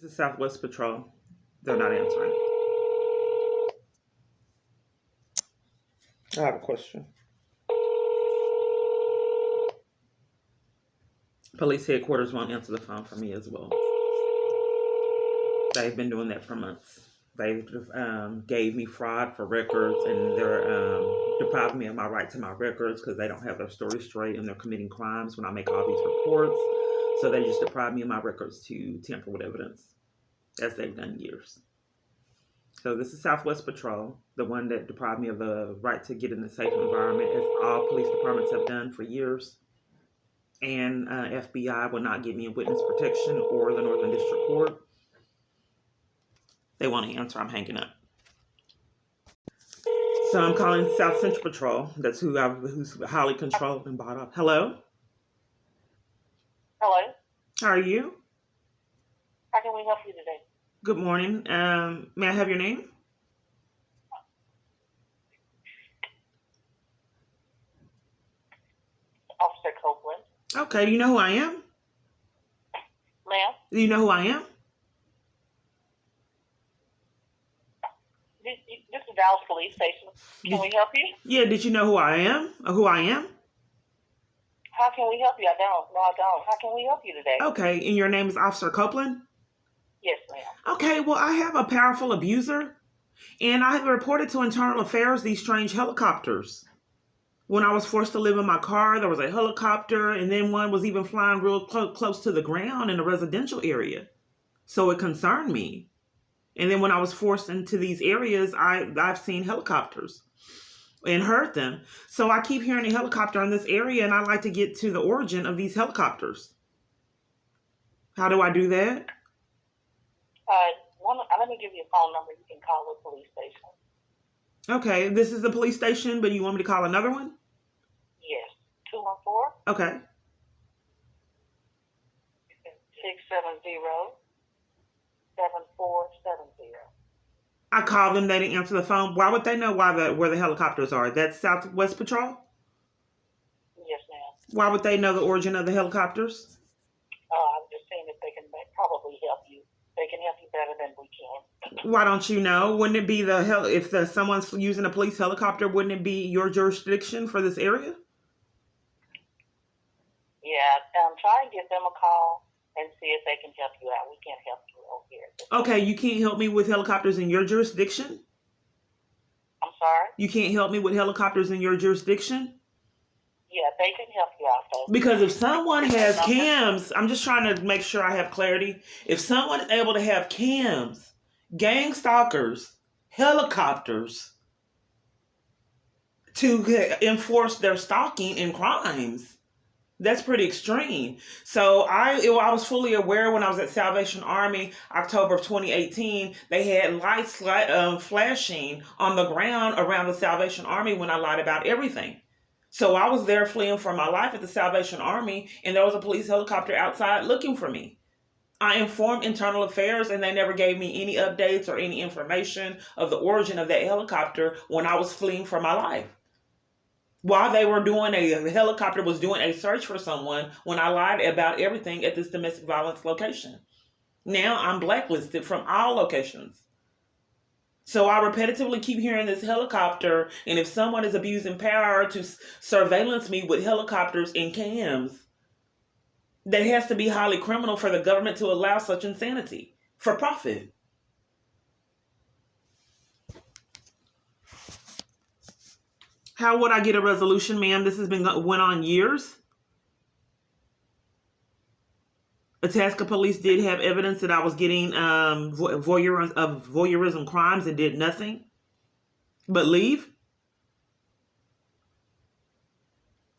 The Southwest Patrol. They're not answering. I have a question. Police headquarters won't answer the phone for me as well. They've been doing that for months. They gave me fraud for records, and they're depriving me of my right to my records because they don't have their story straight, and they're committing crimes when I make all these reports. So they just deprive me of my records to tamper with evidence, as they've done years. So this is Southwest Patrol, the one that deprived me of the right to get in a safe environment, as all police departments have done for years. And FBI will not give me a witness protection or the Northern District Court. They won't answer. I'm hanging up. So I'm calling South Central Patrol. That's who's highly controlled and bought up. Hello? Hello? How are you? How can we help you today? Good morning. May I have your name? Officer Copeland. Okay. Do you know who I am? Ma'am? Do you know who I am? This is Dallas Police Station. Can we help you? Yeah. Did you know who I am? Or who I am? How can we help you? I don't. No, I don't. How can we help you today? Okay. And your name is Officer Copeland? Yes, ma'am. Okay. Well, I have a powerful abuser, and I have reported to Internal Affairs these strange helicopters. When I was forced to live in my car, there was a helicopter, and then one was even flying real close to the ground in a residential area. So it concerned me. And then when I was forced into these areas, I've seen helicopters and heard them. So I keep hearing a helicopter in this area, and I'd like to get to the origin of these helicopters. How do I do that? Let me give you a phone number. You can call the police station. Okay, this is the police station, but you want me to call another one? Yes. 214. Okay. 670-7470. I called them, they didn't answer the phone. Why would they know where the helicopters are? That's Southwest Patrol? Yes, ma'am. Why would they know the origin of the helicopters? I'm just saying if they can probably help you. They can help you better than we can. Why don't you know? Wouldn't it be if someone's using a police helicopter, wouldn't it be your jurisdiction for this area? Yeah, try and give them a call and see if they can help you out. We can't help you over here. Okay, you can't help me with helicopters in your jurisdiction? I'm sorry? You can't help me with helicopters in your jurisdiction? Yeah, they can help you out, though. Because if someone has cams, I'm just trying to make sure I have clarity. If someone is able to have cams, gang stalkers, helicopters to enforce their stalking and crimes, that's pretty extreme. So I was fully aware when I was at Salvation Army, October of 2018, they had lights flashing on the ground around the Salvation Army when I lied about everything. So I was there fleeing for my life at the Salvation Army, and there was a police helicopter outside looking for me. I informed Internal Affairs, and they never gave me any updates or any information of the origin of that helicopter when I was fleeing for my life. While the helicopter was doing a search for someone when I lied about everything at this domestic violence location. Now I'm blacklisted from all locations. So I repetitively keep hearing this helicopter, and if someone is abusing power to surveillance me with helicopters and cams, that has to be highly criminal for the government to allow such insanity for profit. How would I get a resolution, ma'am? This has went on years. Itasca police did have evidence that I was getting voyeurism crimes and did nothing but leave.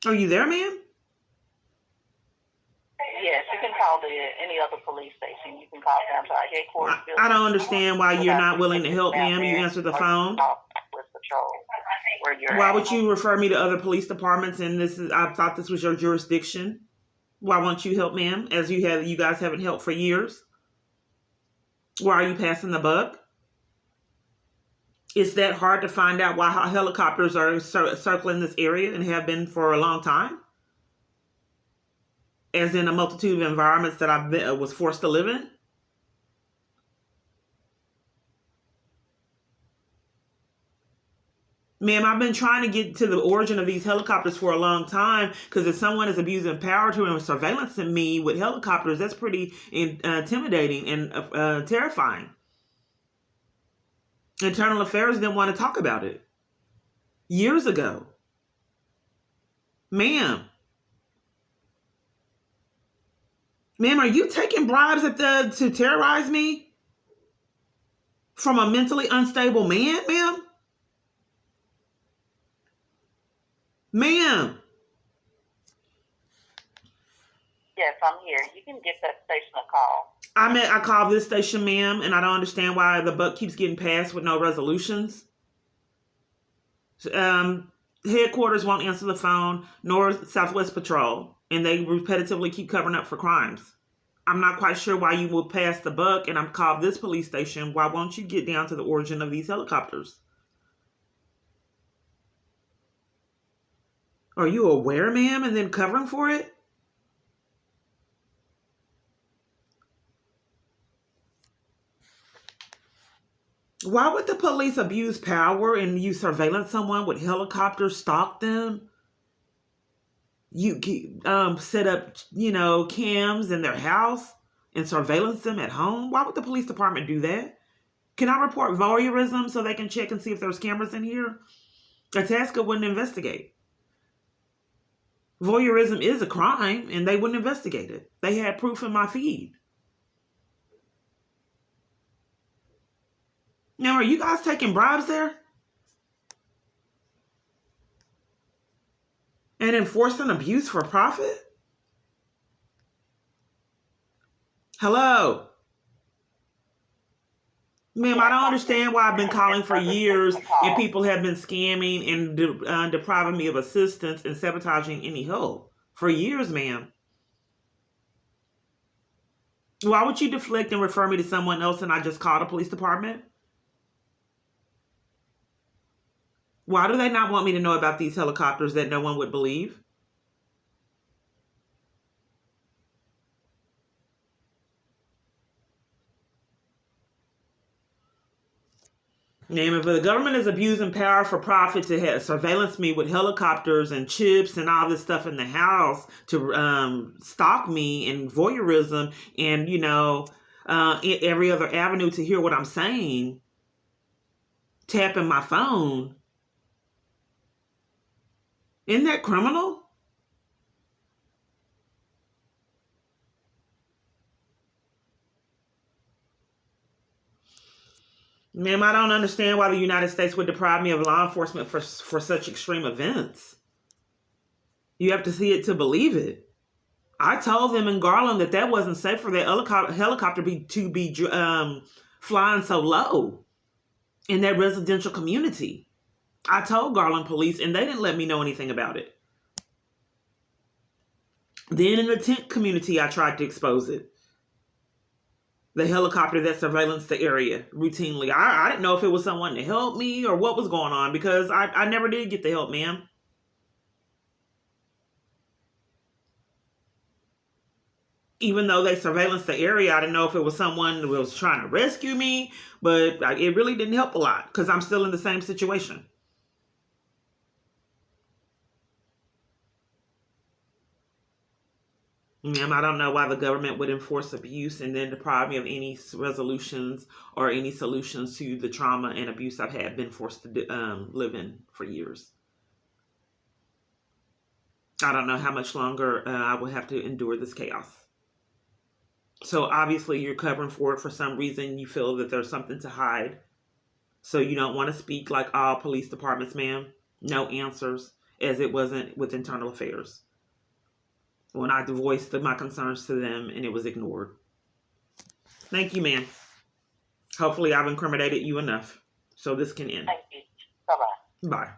Are you there, ma'am? Yes, you can call any other police station. You can call down to our headquarters. I don't understand why you're not willing to help, ma'am. You answer the phone. Why would you refer me to other police departments? And I thought this was your jurisdiction. Why won't you help, ma'am? As you guys haven't helped for years. Why are you passing the buck? Is that hard to find out why helicopters are circling this area and have been for a long time? As in a multitude of environments that I was forced to live in? Ma'am, I've been trying to get to the origin of these helicopters for a long time, because if someone is abusing power to and surveillancing me with helicopters, that's pretty intimidating and terrifying. Internal Affairs didn't want to talk about it years ago. Ma'am, are you taking bribes to terrorize me from a mentally unstable man, ma'am? Ma'am. Yes, I'm here. You can get that station a call. I called this station, ma'am, and I don't understand why the buck keeps getting passed with no resolutions. Headquarters won't answer the phone, nor Southwest Patrol, and they repetitively keep covering up for crimes. I'm not quite sure why you will pass the buck, and I've called this police station. Why won't you get down to the origin of these helicopters? Are you aware, ma'am, and then covering for it? Why would the police abuse power and use surveillance someone with helicopters, stalk them? You set up, cams in their house and surveillance them at home? Why would the police department do that? Can I report voyeurism so they can check and see if there's cameras in here? Itasca wouldn't investigate. Voyeurism is a crime, and they wouldn't investigate it. They had proof in my feed. Now, are you guys taking bribes there? And enforcing abuse for profit? Hello? Ma'am, I don't understand why I've been calling for years and people have been scamming and depriving me of assistance and sabotaging any help. For years, ma'am. Why would you deflect and refer me to someone else and I just call the police department? Why do they not want me to know about these helicopters that no one would believe? Name if the government is abusing power for profit to surveillance me with helicopters and chips and all this stuff in the house to stalk me and voyeurism and, every other avenue to hear what I'm saying, tapping my phone. Isn't that criminal? Ma'am, I don't understand why the United States would deprive me of law enforcement for such extreme events. You have to see it to believe it. I told them in Garland that wasn't safe for that helicopter to be flying so low in that residential community. I told Garland police, and they didn't let me know anything about it. Then in the tent community, I tried to expose it. The helicopter that surveillanced the area routinely. I didn't know if it was someone to help me or what was going on, because I never did get the help, ma'am. Even though they surveillanced the area, I didn't know if it was someone who was trying to rescue me, but it really didn't help a lot because I'm still in the same situation. Ma'am, I don't know why the government would enforce abuse and then deprive me of any resolutions or any solutions to the trauma and abuse I've been forced to live in for years. I don't know how much longer I will have to endure this chaos. So obviously you're covering for it for some reason. You feel that there's something to hide. So you don't want to speak like all police departments, ma'am. No answers, as it wasn't with Internal Affairs when I voiced my concerns to them and it was ignored. Thank you, ma'am. Hopefully I've incriminated you enough so this can end. Thank you. Bye-bye. Bye.